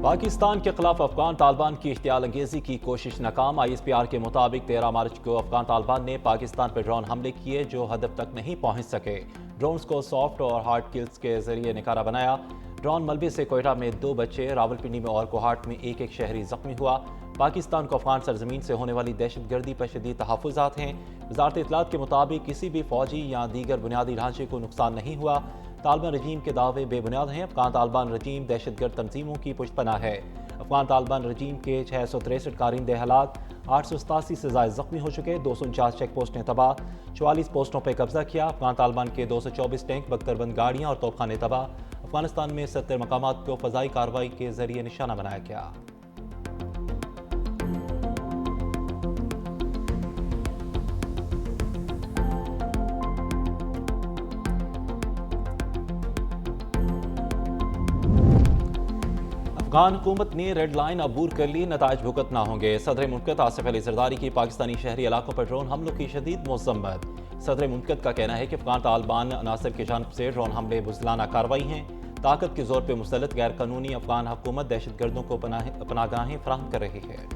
پاکستان کے خلاف افغان طالبان کی اشتعال انگیزی کی کوشش ناکام۔ آئی ایس پی آر کے مطابق 13 مارچ کو افغان طالبان نے پاکستان پر ڈرون حملے کیے جو ہدف تک نہیں پہنچ سکے۔ ڈرونز کو سافٹ اور ہارڈ کلز کے ذریعے نکارہ بنایا۔ ڈرون ملبے سے کوئٹہ میں 2 بچے، راولپنڈی میں اور کوہاٹ میں ایک شہری زخمی ہوا۔ پاکستان کو افغان سرزمین سے ہونے والی دہشت گردی پر شدید تحفظات ہیں۔ وزارت اطلاعات کے مطابق کسی بھی فوجی یا دیگر بنیادی ڈھانچے کو نقصان نہیں ہوا۔ طالبان رجیم کے دعوے بے بنیاد ہیں۔ افغان طالبان رجیم دہشت گرد تنظیموں کی پشت پناہ ہے۔ افغان طالبان رجیم کے 663 کارندے ہلاک، 887 سے زائد زخمی ہو چکے، 249 چیک پوسٹیں تباہ، 44 پوسٹوں پر قبضہ کیا۔ افغان طالبان کے 224 ٹینک، 72 بند گاڑیاں اور توپخانے تباہ۔ افغانستان میں 70 مقامات کو فضائی کارروائی کے ذریعے نشانہ بنایا گیا۔ افغان حکومت نے ریڈ لائن عبور کر لی، نتائج بھگتنا ہوں گے۔ صدر مملکت آصف علی زرداری کی پاکستانی شہری علاقوں پر ڈرون حملوں کی شدید مذمت۔ صدر مملکت کا کہنا ہے کہ افغان طالبان عناصر کی جانب سے ڈرون حملے بزدلانہ کارروائی ہیں۔ طاقت کے زور پہ مسلط غیر قانونی افغان حکومت دہشت گردوں کو پناہ گاہیں فراہم کر رہی ہے۔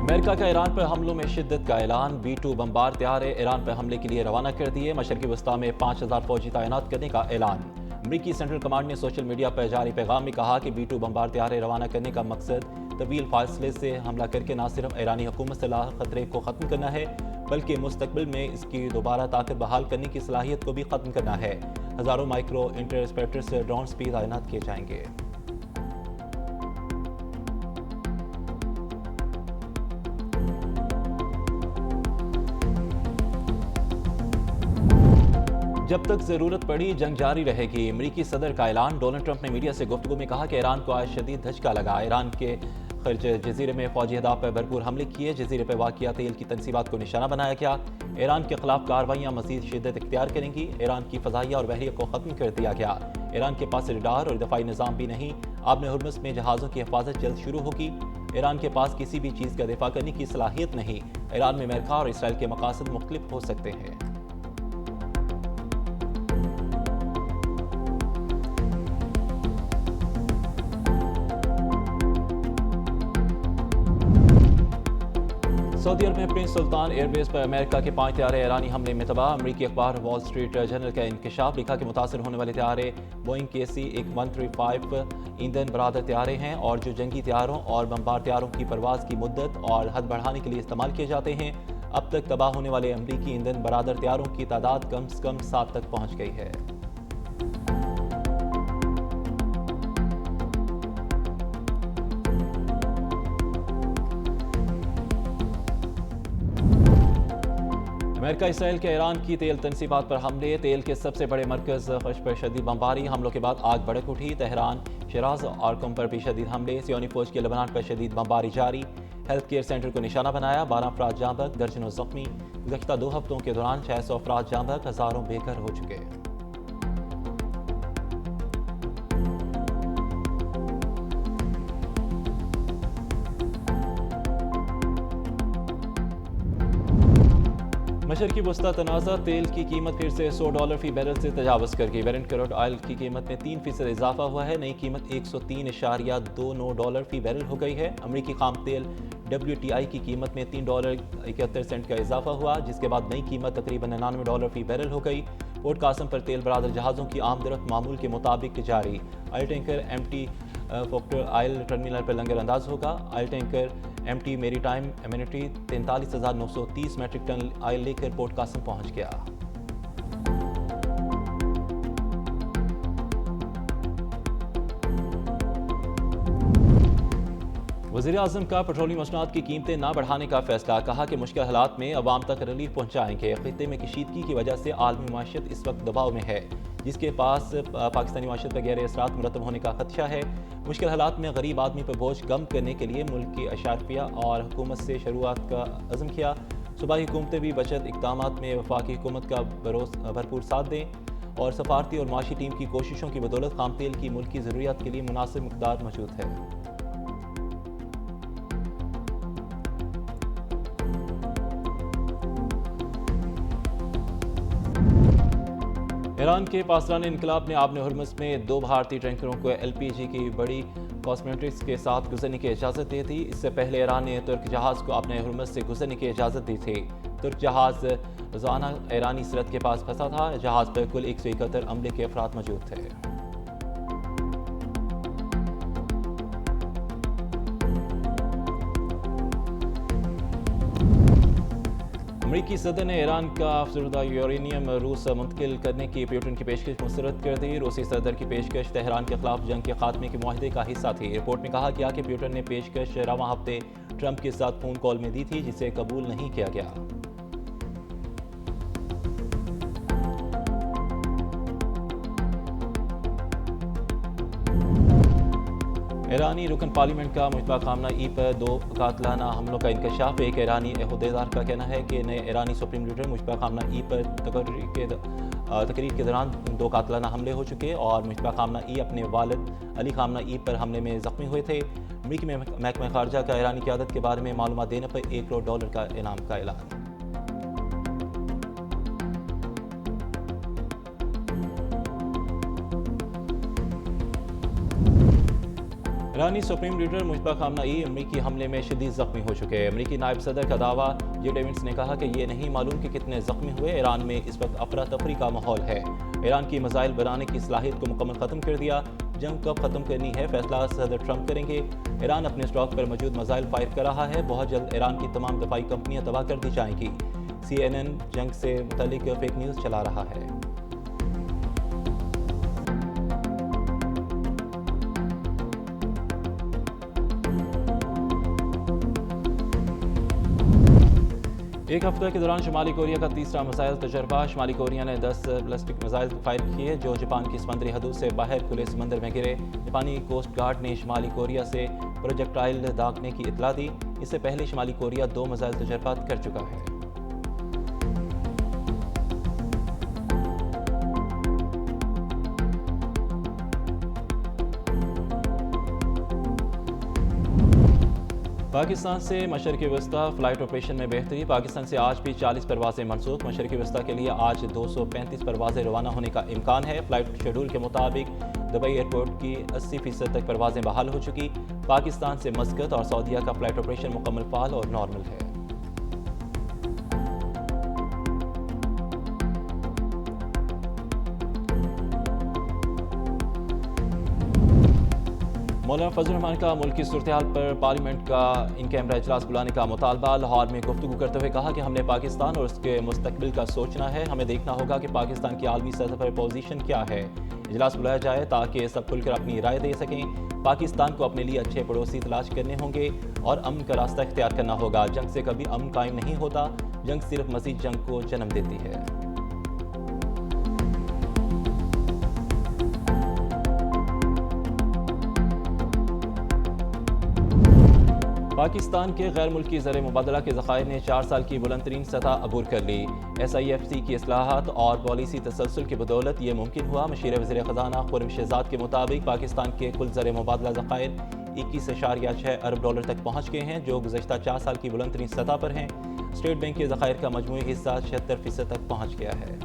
امریکہ کا ایران پر حملوں میں شدت کا اعلان۔ B-2 بمبار طیارے ایران پر حملے کے لیے روانہ کر دیے۔ مشرقی وسطی میں 5000 فوجی تعینات کرنے کا اعلان۔ امریکی سینٹرل کمانڈ نے سوشل میڈیا پر جاری پیغام میں کہا کہ B-2 بمبار طیارے روانہ کرنے کا مقصد طویل فاصلے سے حملہ کر کے نہ صرف ایرانی حکومت سے لاحق خطرے کو ختم کرنا ہے بلکہ مستقبل میں اس کی دوبارہ طاقت بحال کرنے کی صلاحیت کو بھی ختم کرنا ہے۔ ہزاروں مائکرو انٹرسپیکٹرز ڈرونز بھی تعینات کیے جائیں گے۔ جب تک ضرورت پڑی جنگ جاری رہے گی، امریکی صدر کا اعلان۔ ڈونلڈ ٹرمپ نے میڈیا سے گفتگو میں کہا کہ ایران کو آج شدید دھچکا لگا۔ ایران کے خرج جزیرے میں فوجی اہداف پر بھرپور حملے کیے، جزیرے پر واقع تیل کی تنصیبات کو نشانہ بنایا گیا۔ ایران کے خلاف کارروائیاں مزید شدت اختیار کریں گی۔ ایران کی فضائیہ اور بحریہ کو ختم کر دیا گیا۔ ایران کے پاس ریڈار اور دفاعی نظام بھی نہیں۔ آبِ ہرمز میں جہازوں کی حفاظت جلد شروع ہوگی۔ ایران کے پاس کسی بھی چیز کا دفاع کرنے کی صلاحیت نہیں۔ ایران میں امریکہ اور اسرائیل کے مقاصد مختلف ہو سکتے ہیں۔ سعودی عرب میں پرنس سلطان ایئر بیس پر امریکہ کے 5 طیارے ایرانی حملے میں تباہ۔ امریکی اخبار وال اسٹریٹ جرنل کا انکشاف، لکھا کہ متاثر ہونے والے طیارے بوئنگ KC-135 ایندھن بردار طیارے ہیں اور جو جنگی طیاروں اور بمبار طیاروں کی پرواز کی مدت اور حد بڑھانے کے لیے استعمال کیے جاتے ہیں۔ اب تک تباہ ہونے والے امریکی ایندھن بردار طیاروں کی تعداد کم سے کم 7 تک پہنچ گئی ہے۔ امریکہ اسرائیل کے ایران کی تیل تنصیبات پر حملے، تیل کے سب سے بڑے مرکز خش پر شدید بمباری، حملوں کے بعد آگ بھڑک اٹھی۔ تہران، شیراز اور قم پر بھی شدید حملے، صہیونی فوج کی لبنان پر شدید بمباری جاری۔ ہیلتھ کیئر سینٹر کو نشانہ بنایا، 12 افراد جاں بحق، درجنوں زخمی۔ گزشتہ 2 ہفتوں کے دوران 600 افراد جاں بحق، ہزاروں بے گھر ہو چکے۔ مشرقی وسطی تنازع، تیل کی قیمت پھر سے $100 فی بیرل سے تجاوز کر گئی۔ برنٹ کروڈ آئل کی قیمت میں 3% اضافہ ہوا ہے، نئی قیمت $103.29 فی بیرل ہو گئی ہے۔ امریکی خام تیل WTI کی قیمت میں $3.71 کا اضافہ ہوا، جس کے بعد نئی قیمت تقریباً $99 فی بیرل ہو گئی۔ پورٹ قاسم پر تیل بردار جہازوں کی آمد و رفت معمول کے مطابق جاری۔ آئل ٹینکر MT فوکٹر آئل ٹرمینل پر لنگر انداز ہوگا۔ Oil tanker MT maritime amenity 43,930 metric ton oil لے کر پورٹ قاسم پہنچ گیا۔ وزیر اعظم کا پیٹرولیم مصنوعات کی قیمتیں نہ بڑھانے کا فیصلہ، کہا کہ مشکل حالات میں عوام تک ریلیف پہنچائیں گے۔ خطے میں کشیدگی کی وجہ سے عالمی معیشت اس وقت دباؤ میں ہے، جس کے پاس پاکستانی معیشت پر گہرے اثرات مرتب ہونے کا خدشہ ہے۔ مشکل حالات میں غریب آدمی پر بوجھ کم کرنے کے لیے ملک کی اشرافیہ اور حکومت سے شروعات کا عزم کیا۔ صوبائی حکومتیں بھی بچت اقدامات میں وفاقی حکومت کا بھرپور ساتھ دیں اور سفارتی اور معاشی ٹیم کی کوششوں کی بدولت خام تیل کی ملکی ضروریات کے لیے مناسب مقدار موجود ہے۔ ایران کے پاسداران انقلاب نے آبِ ہرمز میں 2 بھارتی ٹینکروں کو LPG کی بڑی کاسمیٹکس کے ساتھ گزرنے کی اجازت دی تھی۔ اس سے پہلے ایران نے ترک جہاز کو آبِ ہرمز سے گزرنے کی اجازت دی تھی۔ ترک جہاز روزانہ ایرانی سرحد کے پاس پھنسا تھا۔ جہاز پر کل 171 عملے کے افراد موجود تھے۔ امریکی صدر نے ایران کا افزودہ یورینیم روس منتقل کرنے کی پیوٹن کی پیشکش مسترد کر دی۔ روسی صدر کی پیشکش تہران کے خلاف جنگ کے خاتمے کے معاہدے کا حصہ تھی۔ رپورٹ میں کہا گیا کہ پیوٹن نے پیشکش رواں ہفتے ٹرمپ کے ساتھ فون کال میں دی تھی، جسے قبول نہیں کیا گیا۔ ایرانی رکن پارلیمنٹ کا مشتبہ خامنہ ای پر 2 قاتلانہ حملوں کا انکشاف۔ ایک ایرانی عہدیدار کا کہنا ہے کہ نئے ایرانی سپریم لیڈر مشتبہ خامنہ ای پر تقریر کے دوران 2 قاتلانہ حملے ہو چکے اور مشتبہ خامنہ ای اپنے والد علی خامنہ ای پر حملے میں زخمی ہوئے تھے۔ امریکی محکمہ خارجہ کا ایرانی قیادت کے بارے میں معلومات دینے پر $1 کروڑ کا انعام کا اعلان۔ ایرانی سپریم لیڈر مشتبہ خامنہ ای امریکی حملے میں شدید زخمی ہو چکے ہیں۔ امریکی نائب صدر کا دعویٰ جیڈ ایونس نے کہا کہ یہ نہیں معلوم کہ کتنے زخمی ہوئے۔ ایران میں اس وقت افراتفری کا ماحول ہے۔ ایران کی میزائل بنانے کی صلاحیت کو مکمل ختم کر دیا۔ جنگ کب ختم کرنی ہے فیصلہ صدر ٹرمپ کریں گے۔ ایران اپنے اسٹاک پر موجود میزائل فائر کر رہا ہے۔ بہت جلد ایران کی تمام دفاعی کمپنیاں تباہ کر دی جائیں گی۔ CNN جنگ سے متعلق فیک نیوز چلا رہا ہے۔ ایک ہفتہ کے دوران شمالی کوریا کا تیسرا میزائل تجربہ۔ شمالی کوریا نے 10 بیلسٹک میزائل فائر کیے جو جاپان کی سمندری حدود سے باہر کھلے سمندر میں گرے۔ جاپانی کوسٹ گارڈ نے شمالی کوریا سے پروجیکٹائل داغنے کی اطلاع دی۔ اس سے پہلے شمالی کوریا 2 میزائل تجربات کر چکا ہے۔ پاکستان سے مشرقی وسطی فلائٹ آپریشن میں بہتری۔ پاکستان سے آج بھی 40 پروازیں منسوخ۔ مشرقی وسطی کے لیے آج 235 پروازیں روانہ ہونے کا امکان ہے۔ فلائٹ شیڈول کے مطابق دبئی ایئرپورٹ کی 80% تک پروازیں بحال ہو چکی۔ پاکستان سے مسقط اور سعودیہ کا فلائٹ آپریشن مکمل فعال اور نارمل ہے۔ مولانا فضل الرحمان کا ملکی صورتحال پر پارلیمنٹ کا ان کیمرہ اجلاس بلانے کا مطالبہ۔ لاہور میں گفتگو کرتے ہوئے کہا کہ ہم نے پاکستان اور اس کے مستقبل کا سوچنا ہے۔ ہمیں دیکھنا ہوگا کہ پاکستان کی عالمی سطح پر پوزیشن کیا ہے۔ اجلاس بلایا جائے تاکہ سب کھل کر اپنی رائے دے سکیں۔ پاکستان کو اپنے لیے اچھے پڑوسی تلاش کرنے ہوں گے اور امن کا راستہ اختیار کرنا ہوگا۔ جنگ سے کبھی امن قائم نہیں ہوتا، جنگ صرف مزید جنگ کو جنم دیتی ہے۔ پاکستان کے غیر ملکی زر مبادلہ کے ذخائر نے 4 سال کی بلند ترین سطح عبور کر لی۔ SIFC کی اصلاحات اور پالیسی تسلسل کی بدولت یہ ممکن ہوا۔ مشیر وزیر خزانہ خورم شہزاد کے مطابق پاکستان کے کل زر مبادلہ ذخائر $21.6 ارب تک پہنچ گئے ہیں، جو گزشتہ 4 سال کی بلند ترین سطح پر ہیں۔ اسٹیٹ بینک کے ذخائر کا مجموعی حصہ 76% تک پہنچ گیا ہے۔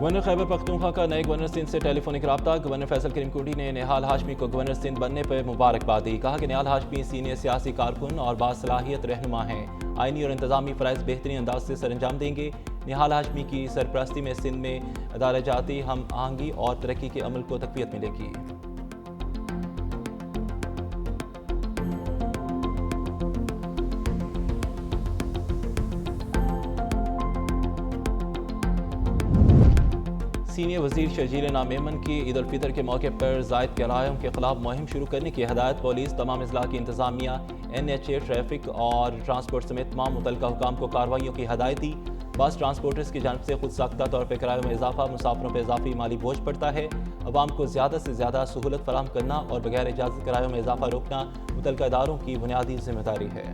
گورنر خیبر پختونخوا کا نئے گورنر سندھ سے ٹیلی فونک رابطہ۔ گورنر فیصل کریم کوٹی نے نہال ہاشمی کو گورنر سندھ بننے پر مبارکباد دی۔ کہا کہ نہال ہاشمی سینئر سیاسی کارکن اور باصلاحیت رہنما ہیں، آئینی اور انتظامی فرائض بہترین انداز سے سر انجام دیں گے۔ نہال ہاشمی کی سرپرستی میں سندھ میں ادارجاتی ہم آہنگی اور ترقی کے عمل کو تقویت ملے گی۔ سینئر وزیر شرجیل نام ایمن کی عید الفطر کے موقع پر زائد کرایوں کے خلاف مہم شروع کرنے کی ہدایت۔ پولیس تمام اضلاع کی انتظامیہ، NHA، ٹریفک اور ٹرانسپورٹ سمیت تمام متعلقہ حکام کو کارروائیوں کی ہدایت دی۔ بس ٹرانسپورٹرز کی جانب سے خود ساختہ طور پر کرایوں میں اضافہ مسافروں پر اضافی مالی بوجھ پڑتا ہے۔ عوام کو زیادہ سے زیادہ سہولت فراہم کرنا اور بغیر اجازت کرایوں میں اضافہ روکنا متعلقہ اداروں کی بنیادی ذمہ داری ہے۔